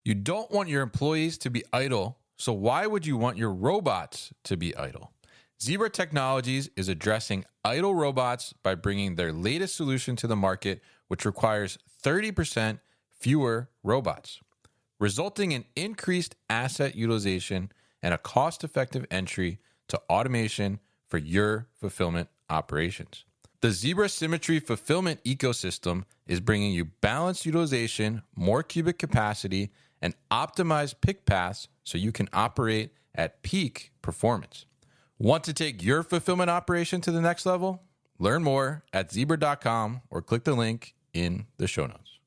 You don't want your employees to be idle, so why would you want your robots to be idle? Zebra Technologies is addressing idle robots by bringing their latest solution to the market, which requires 30% fewer robots, resulting in increased asset utilization and a cost-effective entry to automation for your fulfillment operations. The Zebra Symmetry fulfillment ecosystem is bringing you balanced utilization, more cubic capacity, and optimized pick paths so you can operate at peak performance. Want to take your fulfillment operation to the next level? Learn more at zebra.com or click the link in the show notes.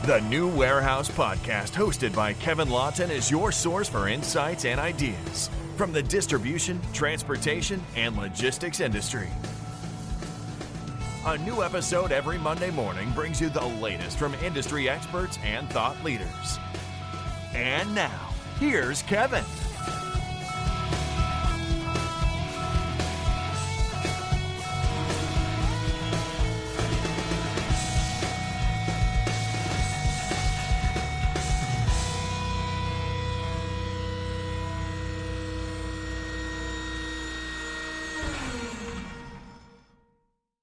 The New Warehouse Podcast, hosted by Kevin Lawton, is your source for insights and ideas from the distribution, transportation, and logistics industry. A new episode every Monday morning brings you the latest from industry experts and thought leaders. And now, here's Kevin.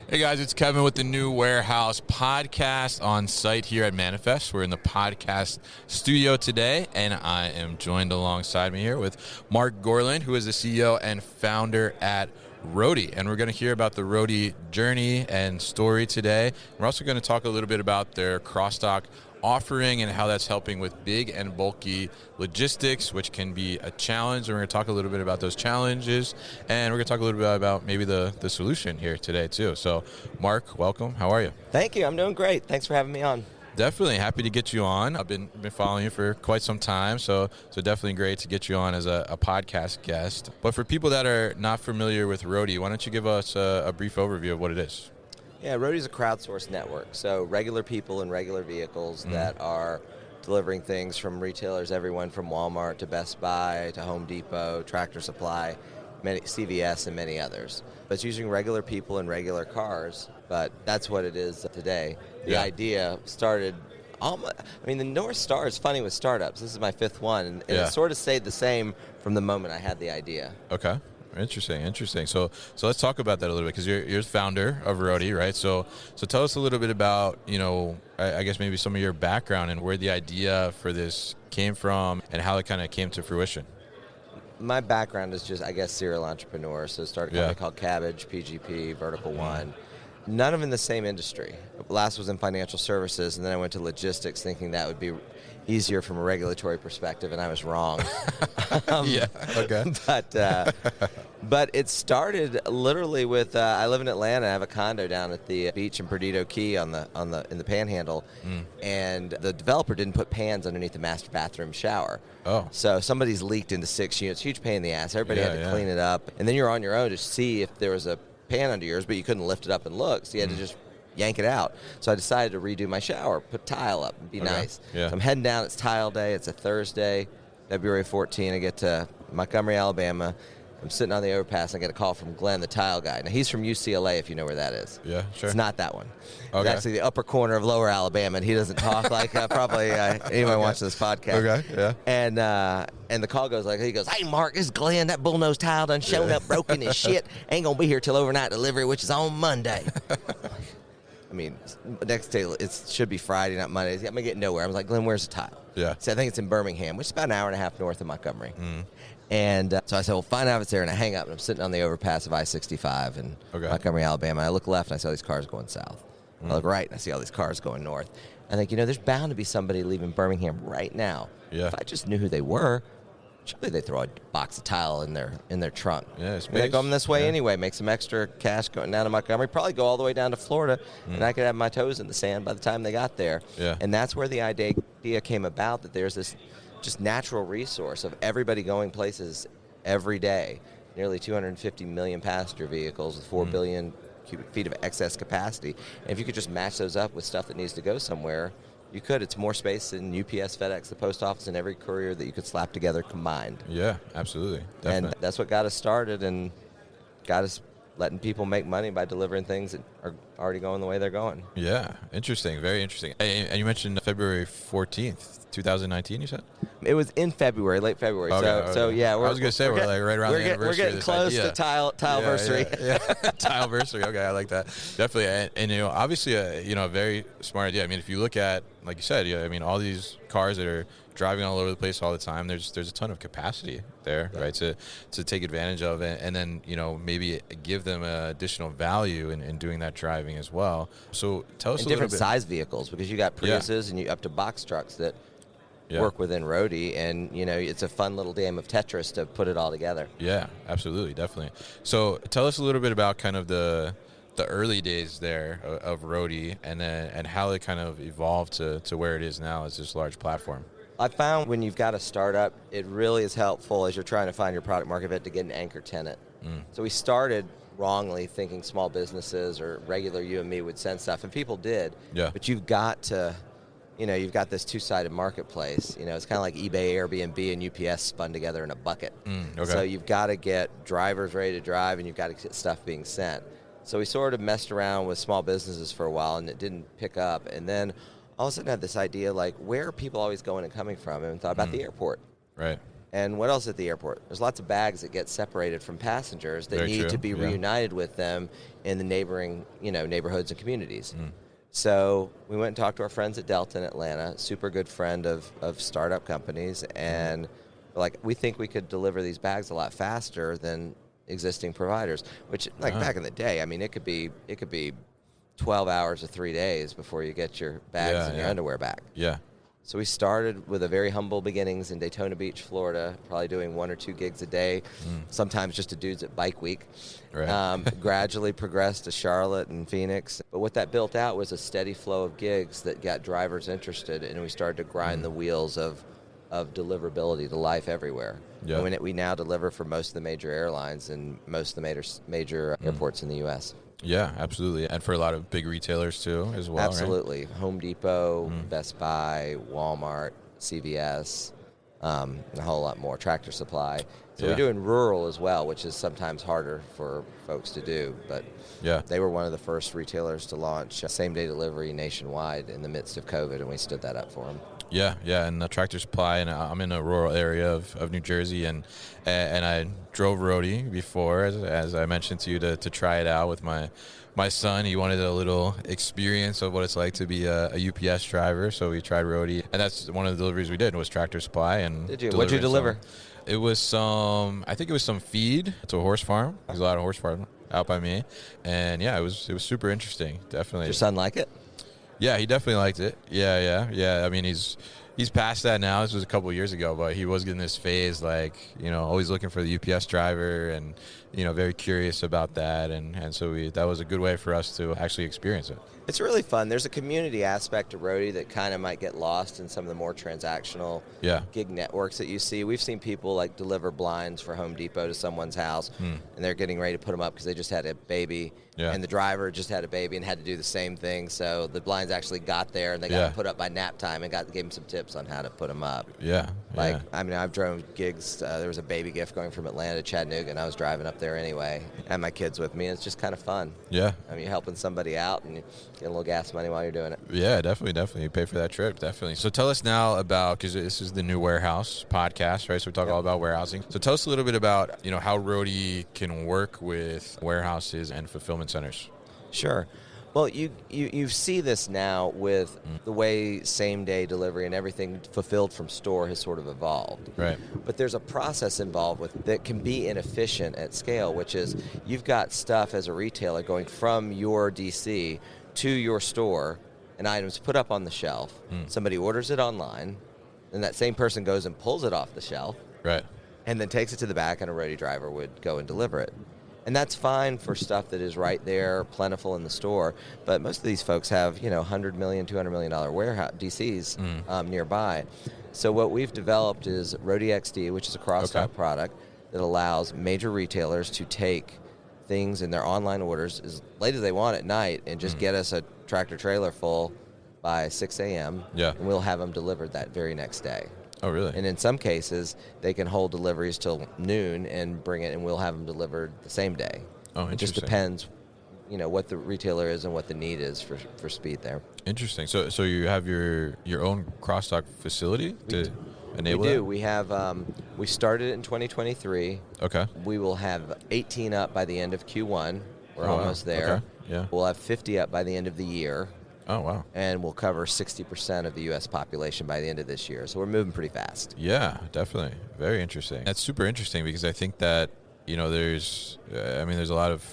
Hey guys, it's Kevin with the New Warehouse Podcast on site here at Manifest. We're in the podcast studio today, and I am joined alongside me here with Marc Gorlin, who is the CEO and founder at Roadie. And we're going to hear about the Roadie journey and story today. We're also going to talk a little bit about their cross-dock offering and how that's helping with big and bulky logistics, which can be a challenge. And we're going to talk a little bit about those challenges, and we're going to talk a little bit about maybe the solution here today too. So Marc, welcome. How are you? Thank you. I'm doing great. Thanks for having me on. Definitely happy to get you on. I've been following you for quite some time, so definitely great to get you on as a podcast guest. But for people that are not familiar with Roadie, why don't you give us a brief overview of what it is? Yeah, Roadie is a crowdsourced network, so regular people in regular vehicles that are delivering things from retailers, everyone from Walmart to Best Buy to Home Depot, Tractor Supply, CVS, and many others. But it's using regular people in regular cars, but that's what it is today. The idea started, the North Star is funny with startups. This is my fifth one, and it sort of stayed the same from the moment I had the idea. Okay. Interesting. So let's talk about that a little bit, because you're the founder of Roadie, right? So tell us a little bit about, I guess maybe some of your background and where the idea for this came from and how it kind of came to fruition. My background is just, serial entrepreneur. So started a company called Cabbage, PGP, Vertical One. None of them in the same industry. Last was in financial services, and then I went to logistics thinking that would be easier from a regulatory perspective, and I was wrong. But it started literally with I live in Atlanta. I have a condo down at the beach in Perdido Key in the Panhandle, and the developer didn't put pans underneath the master bathroom shower. Oh, so somebody's leaked into 6 units. Huge pain in the ass. Everybody had to clean it up, and then you're on your own to see if there was a pan under yours, but you couldn't lift it up and look, so you had to just yank it out. So I decided to redo my shower, put tile up, and be nice. Yeah. So I'm heading down. It's tile day. It's a Thursday, February 14. I get to Montgomery, Alabama. I'm sitting on the overpass. I get a call from Glenn, the tile guy. Now, he's from UCLA, if you know where that is. Yeah, sure. It's not that one. Okay. It's actually the upper corner of Lower Alabama, and he doesn't talk like probably anyone watching this podcast. Okay, yeah. And the call goes he goes, "Hey, Marc, this is Glenn. That bullnose tile done showed up broken as shit. Ain't going to be here till overnight delivery, which is on Monday." Next day, it should be Friday, not Monday. I'm going to get nowhere. I was like, "Glenn, where's the tile?" Yeah. So I think it's in Birmingham, which is about an hour and a half north of Montgomery. And so I said, "Well, find out if it's there." And I hang up, and I'm sitting on the overpass of I-65 in Montgomery, Alabama. And I look left, and I see all these cars going south. I look right, and I see all these cars going north. I think, there's bound to be somebody leaving Birmingham right now. Yeah. If I just knew who they were, surely they throw a box of tile in their trunk. Yeah, They come this way anyway, make some extra cash going down to Montgomery, probably go all the way down to Florida, and I could have my toes in the sand by the time they got there. Yeah. And that's where the idea came about, that there's this just natural resource of everybody going places every day. Nearly 250 million passenger vehicles with 4 billion cubic feet of excess capacity. And if you could just match those up with stuff that needs to go somewhere, you could. It's more space than UPS, FedEx, the post office, and every courier that you could slap together combined. Yeah, absolutely. Definitely. And that's what got us started and got us letting people make money by delivering things that are already going the way they're going. Yeah, interesting, very interesting. And you mentioned February 14th, 2019, you said? It was in February, late February. Okay, So yeah, I was going to say we're like right around the anniversary. We're getting of this close idea. to tileversary. Yeah. Tileversary. Okay, I like that. Definitely. And obviously, a very smart idea. I mean, if you look at, like you said, I mean, all these cars that are driving all over the place all the time, there's a ton of capacity there, right, to take advantage of it, and then, maybe give them additional value in doing that driving as well. So tell us a little bit. Different size vehicles, because you got Priuses and you up to box trucks that work within Roadie, and it's a fun little game of Tetris to put it all together. Yeah, absolutely, definitely. So tell us a little bit about kind of the early days there of Roadie, and how it kind of evolved to where it is now as this large platform. I found when you've got a startup, it really is helpful as you're trying to find your product market fit to get an anchor tenant. So we started wrongly thinking small businesses or regular you and me would send stuff, and people did. Yeah. But you've got to, you've got this two-sided marketplace. It's kind of like eBay, Airbnb, and UPS spun together in a bucket. Okay. So you've got to get drivers ready to drive, and you've got to get stuff being sent. So we sort of messed around with small businesses for a while, and it didn't pick up. And then all of a sudden I had this idea, like, where are people always going and coming from? And thought about the airport. Right. And what else at the airport? There's lots of bags that get separated from passengers that need to be reunited with them in the neighboring, neighborhoods and communities. So we went and talked to our friends at Delta in Atlanta, super good friend of startup companies, and we think we could deliver these bags a lot faster than existing providers, which back in the day, I mean, it could be 12 hours or 3 days before you get your bags and your underwear back. Yeah. So we started with a very humble beginnings in Daytona Beach, Florida, probably doing 1 or 2 gigs a day, sometimes just to dudes at Bike Week. Right. Gradually progressed to Charlotte and Phoenix. But what that built out was a steady flow of gigs that got drivers interested, and we started to grind the wheels of deliverability to life everywhere. Yeah. And we now deliver for most of the major airlines and most of the major airports in the U.S. Yeah, absolutely. And for a lot of big retailers, too, as well, absolutely. Right? Home Depot, Best Buy, Walmart, CVS, and a whole lot more, Tractor Supply. So we're doing rural as well, which is sometimes harder for folks to do. But they were one of the first retailers to launch same-day delivery nationwide in the midst of COVID, and we stood that up for them. Yeah, and the Tractor Supply, and I'm in a rural area of New Jersey, and I drove Roadie before, as I mentioned to you, to try it out with my son. He wanted a little experience of what it's like to be a UPS driver, so we tried Roadie, and that's one of the deliveries we did was Tractor Supply. And did you? What'd you deliver? It was I think it was some feed to a horse farm. There's a lot of horse farm out by me, and it was super interesting. Definitely. Did your son like it? Yeah, he definitely liked it. Yeah. I mean, he's past that now. This was a couple of years ago, but he was getting this phase, always looking for the UPS driver, and very curious about that, and so that was a good way for us to actually experience it. It's really fun. There's a community aspect to Roadie that kind of might get lost in some of the more transactional gig networks that you see. We've seen people deliver blinds for Home Depot to someone's house, and they're getting ready to put them up because they just had a baby, and the driver just had a baby and had to do the same thing. So the blinds actually got there, and they got put up by nap time, and gave them some tips on how to put them up. I mean, I've drove gigs. There was a baby gift going from Atlanta to Chattanooga, and I was driving up there anyway. I had my kids with me, and it's just kind of fun. Yeah. I mean, you're helping somebody out, and you get a little gas money while you're doing it. Yeah, definitely. You pay for that trip, definitely. So tell us now about, because this is the new warehouse podcast, right? So we talk all about warehousing. So tell us a little bit about, how Roadie can work with warehouses and fulfillment centers. Sure. Well, you see this now with the way same-day delivery and everything fulfilled from store has sort of evolved. Right. But there's a process involved with that can be inefficient at scale, which is you've got stuff as a retailer going from your DC to your store, and items put up on the shelf. Somebody orders it online, and that same person goes and pulls it off the shelf. Right. And then takes it to the back, and a Roadie driver would go and deliver it. And that's fine for stuff that is right there, plentiful in the store. But most of these folks have, $100 million, $200 million warehouse DCs nearby. So what we've developed is Roadie XD, which is a cross-dock product that allows major retailers to take things in their online orders as late as they want at night and just get us a tractor trailer full by 6 a.m. Yeah. And we'll have them delivered that very next day. Oh, really? And in some cases, they can hold deliveries till noon and bring it, and we'll have them delivered the same day. Oh, It just interesting. depends, what the retailer is and what the need is for speed there. Interesting. So you have your own cross-dock facility to enable We do. that? We have. We started it in 2023. Okay. We will have 18 up by the end of Q1. We're Oh, wow. almost there. Okay. Yeah. We'll have 50 up by the end of the year, Oh, wow. and we'll cover 60% of the U.S. population by the end of this year. So we're moving pretty fast. Yeah, definitely. Very interesting. That's super interesting because I think that, there's a lot of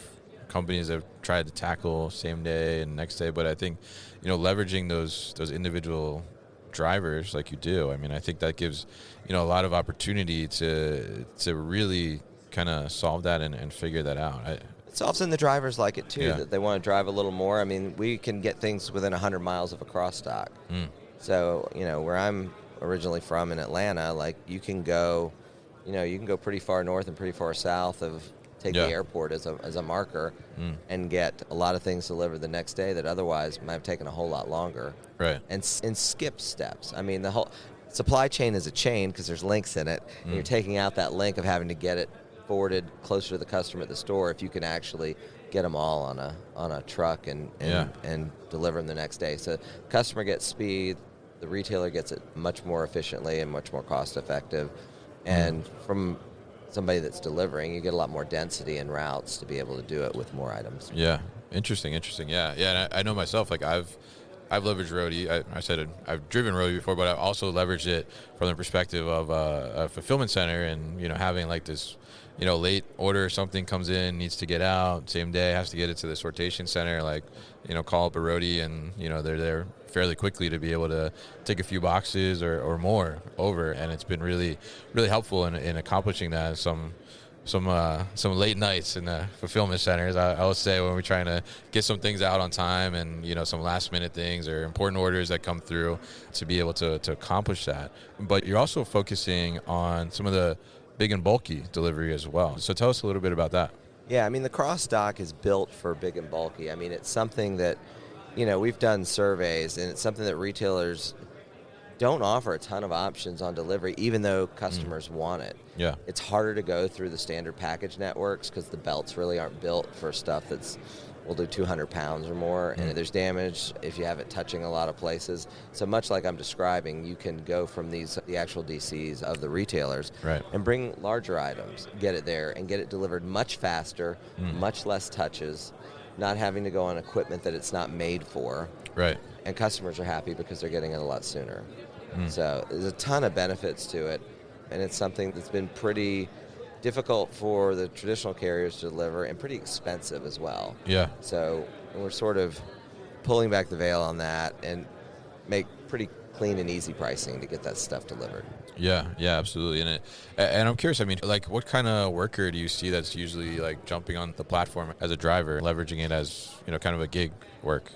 companies that have tried to tackle same day and next day, but I think, leveraging those individual drivers like you do, I think that gives, a lot of opportunity to really kind of solve that and figure that out. It's often the drivers like it too, Yeah. that they want to drive a little more. We can get things within 100 miles of a cross-dock. So, where I'm originally from in Atlanta, you can go pretty far north and pretty far south of, take Yeah. the airport as a marker and get a lot of things delivered the next day that otherwise might have taken a whole lot longer. Right. And skip steps. The whole supply chain is a chain because there's links in it, and you're taking out that link of having to get it forwarded closer to the customer at the store if you can actually get them all on a truck and deliver them the next day. So customer gets speed, the retailer gets it much more efficiently and much more cost effective. And from somebody that's delivering, you get a lot more density in routes to be able to do it with more items. Yeah. Interesting. Yeah. And I know myself, I've leveraged Roadie. I said I've driven Roadie before, but I've also leveraged it from the perspective of a fulfillment center and, having this, late order or something comes in, needs to get out, same day, has to get it to the sortation center, call up a Roadie and, they're there fairly quickly to be able to take a few boxes or more over. And it's been really, really helpful in accomplishing that. Some late nights in the fulfillment centers, I would say, when we're trying to get some things out on time and, some last minute things or important orders that come through to be able to accomplish that. But you're also focusing on some of the big and bulky delivery as well. So tell us a little bit about that. Yeah, the cross dock is built for big and bulky. It's something that, we've done surveys, and it's something that retailers don't offer a ton of options on delivery, even though customers want it. Yeah. It's harder to go through the standard package networks because the belts really aren't built for stuff will do 200 pounds or more, and there's damage if you have it touching a lot of places. So much like I'm describing, you can go from the actual DCs of the retailers Right. and bring larger items, get it there, and get it delivered much faster, much less touches, not having to go on equipment that it's not made for. Right. And customers are happy because they're getting it a lot sooner. So there's a ton of benefits to it, and it's something that's been pretty difficult for the traditional carriers to deliver and pretty expensive as well. Yeah. So we're sort of pulling back the veil on that and make pretty clean and easy pricing to get that stuff delivered. Yeah, absolutely. And I'm curious, what kind of worker do you see that's usually jumping on the platform as a driver, leveraging it as, kind of a gig work?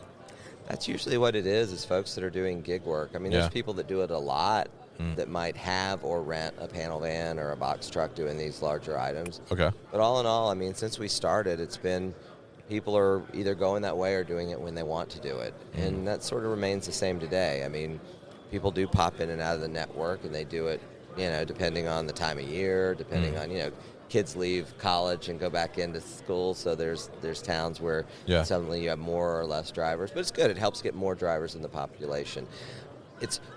That's usually what it is folks that are doing gig work. There's people that do it a lot that might have or rent a panel van or a box truck doing these larger items. Okay. But all in all, since we started, it's been people are either going that way or doing it when they want to do it. And that sort of remains the same today. People do pop in and out of the network, and they do it, depending on the time of year, depending on, kids leave college and go back into school, so there's towns where suddenly you have more or less drivers. But it's good. It helps get more drivers in the population.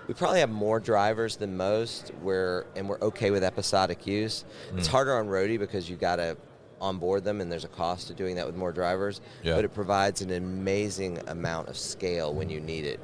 We probably have more drivers than most, and we're okay with episodic use. It's harder on Roadie because you got to onboard them, and there's a cost to doing that with more drivers. Yeah. But it provides an amazing amount of scale when you need it.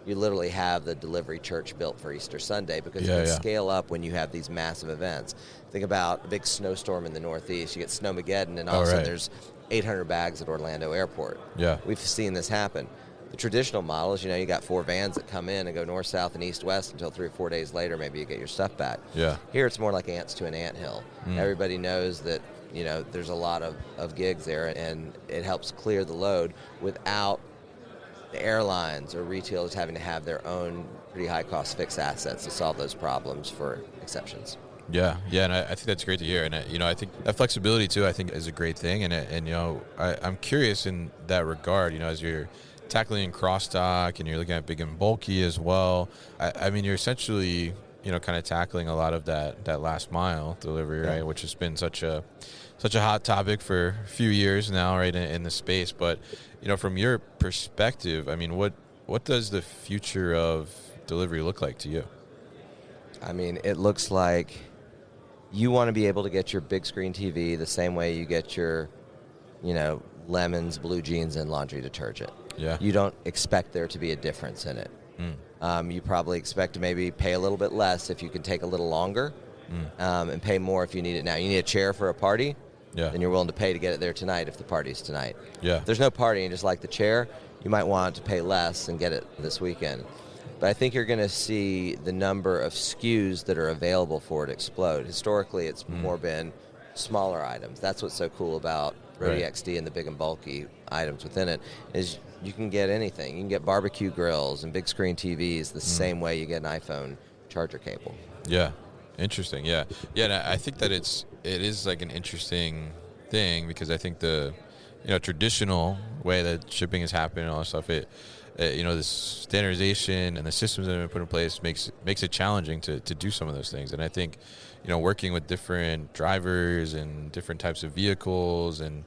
You literally have the delivery church built for Easter Sunday because you can scale up when you have these massive events. Think about a big snowstorm in the Northeast. You get Snowmageddon, and all of a sudden there's 800 bags at Orlando Airport. Yeah. We've seen this happen. The traditional model is, you got 4 vans that come in and go north, south, and east, west until 3 or 4 days later, maybe you get your stuff back. Yeah. Here it's more like ants to an anthill. Everybody knows that, there's a lot of gigs there, and it helps clear the load without the airlines or retailers having to have their own pretty high-cost fixed assets to solve those problems for exceptions. Yeah, and I think that's great to hear. And, I think that flexibility, too, I think is a great thing. And I'm curious in that regard, as you're tackling cross-dock and you're looking at big and bulky as well, you're essentially kind of tackling a lot of that last mile delivery, right? Which has been such a hot topic for a few years now, right, in the space. But, from your perspective, I mean, what does the future of delivery look like to you? I mean, it looks like you want to be able to get your big screen TV the same way you get your, lemons, blue jeans, and laundry detergent. Yeah. You don't expect there to be a difference in it. You probably expect to maybe pay a little bit less if you can take a little longer, and pay more if you need it now. You need a chair for a party, then you're willing to pay to get it there tonight if the party's tonight. Yeah. If there's no party and just like the chair, you might want to pay less and get it this weekend. But I think you're going to see the number of SKUs that are available for it explode. Historically, it's more been smaller items. That's what's so cool about Roadie XD and the big and bulky items within it, is you can get anything. You can get barbecue grills and big screen TVs the same way you get an iPhone charger cable. Yeah. Interesting. Yeah. And I think that it is like an interesting thing, because I think the traditional way that shipping is happening and all that stuff, this standardization and the systems that have been put in place makes it challenging to do some of those things. And I think, working with different drivers and different types of vehicles, and,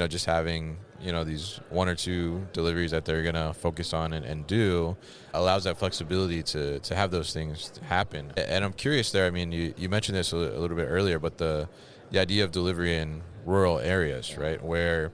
just having, these one or two deliveries that they're going to focus on and do, allows that flexibility to have those things happen. And I'm curious there, I mean, you mentioned this a little bit earlier, but the idea of delivery in rural areas, right, where,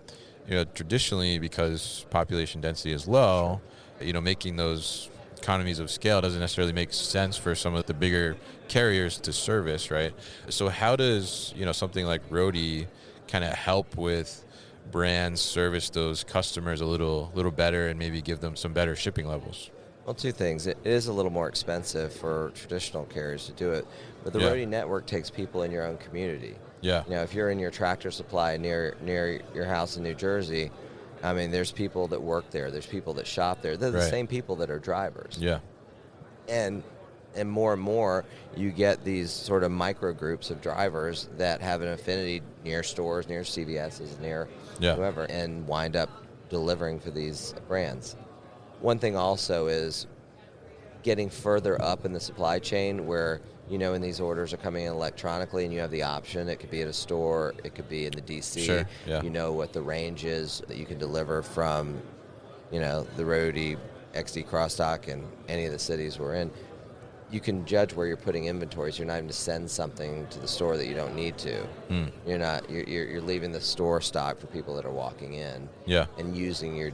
traditionally, because population density is low, making those economies of scale doesn't necessarily make sense for some of the bigger carriers to service, right? So how does, something like Roadie kind of help with brands service those customers a little better and maybe give them some better shipping levels? Well, two things. It is a little more expensive for traditional carriers to do it, but the Roadie network takes people in your own community. Yeah. If you're in your Tractor Supply near your house in New Jersey, I mean, there's people that work there. There's people that shop there. They're the same people that are drivers. Yeah. And more, you get these sort of micro groups of drivers that have an affinity near stores, near CVS's, near whoever, and wind up delivering for these brands. One thing also is getting further up in the supply chain where, when these orders are coming in electronically and you have the option. It could be at a store, it could be in the DC. Sure, yeah. You know what the range is that you can deliver from, the Roadie XD crossdock in any of the cities we're in. You can judge where you're putting inventories. You're not even to send something to the store that you don't need to. You're leaving the store stock for people that are walking in. Yeah. And using your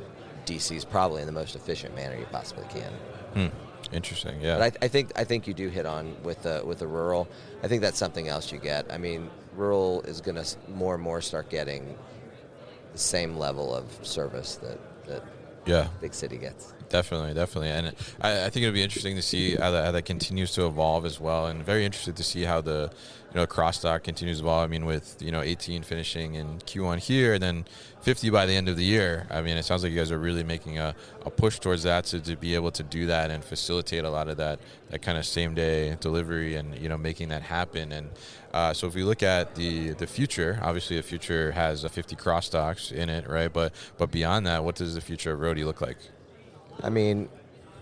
DCs probably in the most efficient manner you possibly can. Interesting. Yeah. But I think you do hit on with the rural. I think that's something else you get. I mean, rural is going to more and more start getting the same level of service that big city gets. Definitely. And I think it'll be interesting to see how that continues to evolve as well, and very interested to see how the crossdock continues to evolve. I mean, with 18 finishing in Q1 here, and then 50 by the end of the year. I mean, it sounds like you guys are really making a push towards that to be able to do that and facilitate a lot of that kind of same day delivery, and making that happen. And so if we look at the future, obviously the future has 50 crossdocks in it, right? But beyond that, what does the future of Roadie look like? I mean,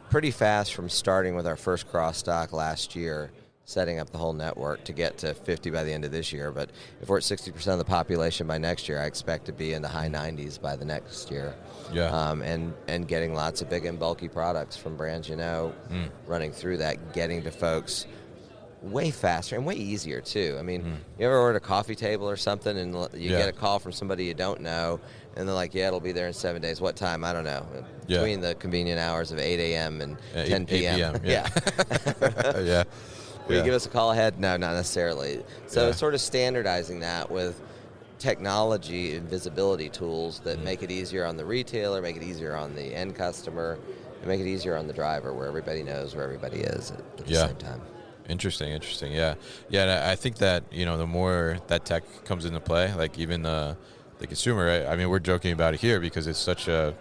pretty fast from starting with our first crossdock last year, setting up the whole network to get to 50 by the end of this year. But if we're at 60% of the population by next year, I expect to be in the high 90s by the next year. Yeah. And getting lots of big and bulky products from brands, running through that, getting to folks way faster and way easier, too. I mean, you ever order a coffee table or something and you get a call from somebody you don't know, and they're like, it'll be there in 7 days. What time? I don't know. Between the convenient hours of 8 a.m. and 10 p.m. 8 p.m. Yeah. Will you give us a call ahead? No, not necessarily. So it's sort of standardizing that with technology and visibility tools that make it easier on the retailer, make it easier on the end customer, and make it easier on the driver, where everybody knows where everybody is at the same time. Interesting. Yeah. And I think that, the more that tech comes into play, like even the consumer, right? I mean, we're joking about it here because it's such a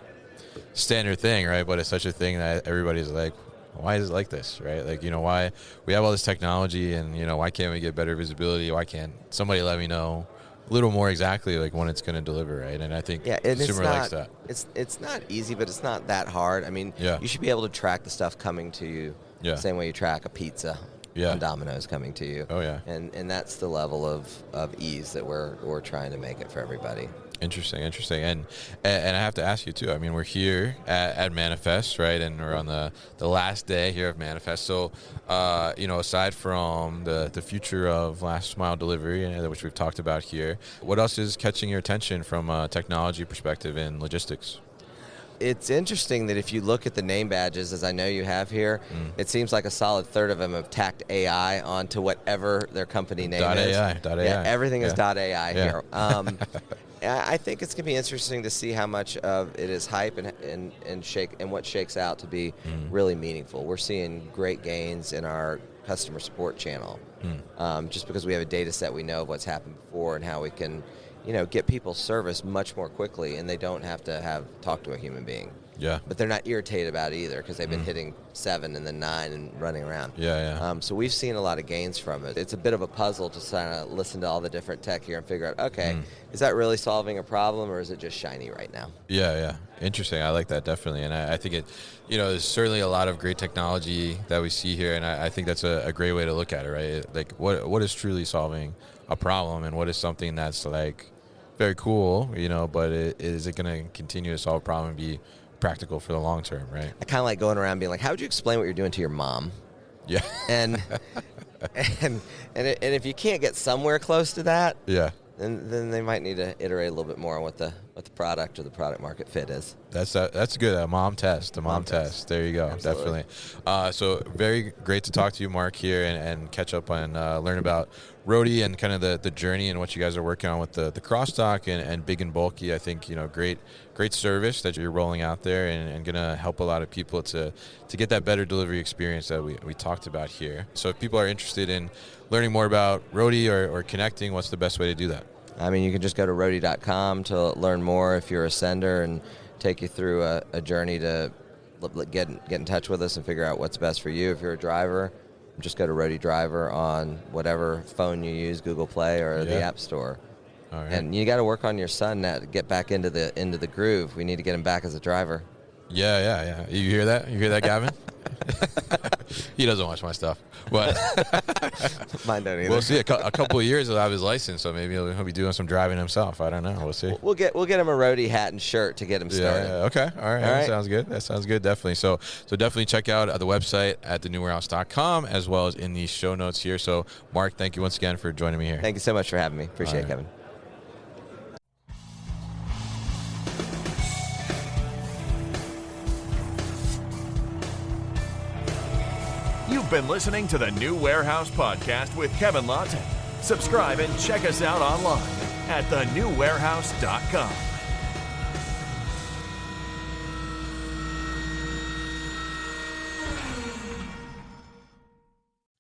standard thing, right? But it's such a thing that everybody's like, why is it like this, right? Like, why we have all this technology, and, why can't we get better visibility? Why can't somebody let me know a little more exactly like when it's going to deliver, right? And I think the consumer likes that. It's not easy, but it's not that hard. I mean, you should be able to track the stuff coming to you the same way you track a pizza. on Domino's coming to you. Oh, yeah. And that's the level of ease that we're trying to make it for everybody. Interesting. And I have to ask you too. I mean, we're here at Manifest, right? And we're on the last day here of Manifest. So, aside from the future of last mile delivery, which we've talked about here, what else is catching your attention from a technology perspective in logistics? It's interesting that if you look at the name badges, as I know you have here, it seems like a solid third of them have tacked AI onto whatever their company name is. .ai. Yeah, everything is .ai here. I think it's going to be interesting to see how much of it is hype and what shakes out to be really meaningful. We're seeing great gains in our customer support channel, just because we have a data set, we know of what's happened before and how we can get people service much more quickly, and they don't have to talk to a human being. Yeah. But they're not irritated about it either, because they've been hitting 7 and then 9 and running around. Yeah. So we've seen a lot of gains from it. It's a bit of a puzzle to kind of listen to all the different tech here and figure out, okay, is that really solving a problem, or is it just shiny right now? Yeah. Interesting. I like that, definitely. And I think it, there's certainly a lot of great technology that we see here, and I think that's a great way to look at it, right? Like, what is truly solving a problem, and what is something that's like very cool, but is it going to continue to solve a problem and be practical for the long term, right? I kind of like going around being like, how would you explain what you're doing to your mom? Yeah. And if you can't get somewhere close to that, then they might need to iterate a little bit more on what the product or the product market fit is. That's good. A mom test. There you go. Absolutely. Definitely. So very great to talk to you, Marc, here and catch up and learn about Roadie and kind of the journey and what you guys are working on with the crossdock and big and bulky. I think, great service that you're rolling out there and going to help a lot of people to get that better delivery experience that we talked about here. So if people are interested in learning more about Roadie or connecting, what's the best way to do that? I mean, you can just go to roadie.com to learn more if you're a sender, and take you through a journey to get in touch with us and figure out what's best for you. If you're a driver, just go to Roadie Driver on whatever phone you use, Google Play or the App Store. All right. And you got to work on your son now to get back into the groove. We need to get him back as a driver. Yeah. You hear that? You hear that, Gavin? He doesn't watch my stuff, but mine don't either. We'll see. A couple of years he'll have his license, so maybe he'll be doing some driving himself. I don't know. We'll see. We'll get him a Roadie hat and shirt to get him started. Yeah. Okay. All right. That sounds good. Definitely. So definitely check out the website at thenewwarehouse.com, as well as in the show notes here. So Marc, thank you once again for joining me here. Thank you so much for having me. Appreciate it, Kevin. You've been listening to the New Warehouse Podcast with Kevin Lawton. Subscribe and check us out online at thenewwarehouse.com.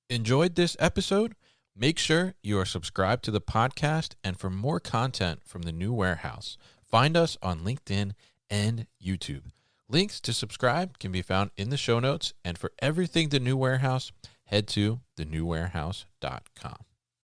Enjoyed this episode? Make sure you are subscribed to the podcast, and for more content from the New Warehouse, find us on LinkedIn and YouTube. Links to subscribe can be found in the show notes, and for everything The New Warehouse, head to thenewwarehouse.com.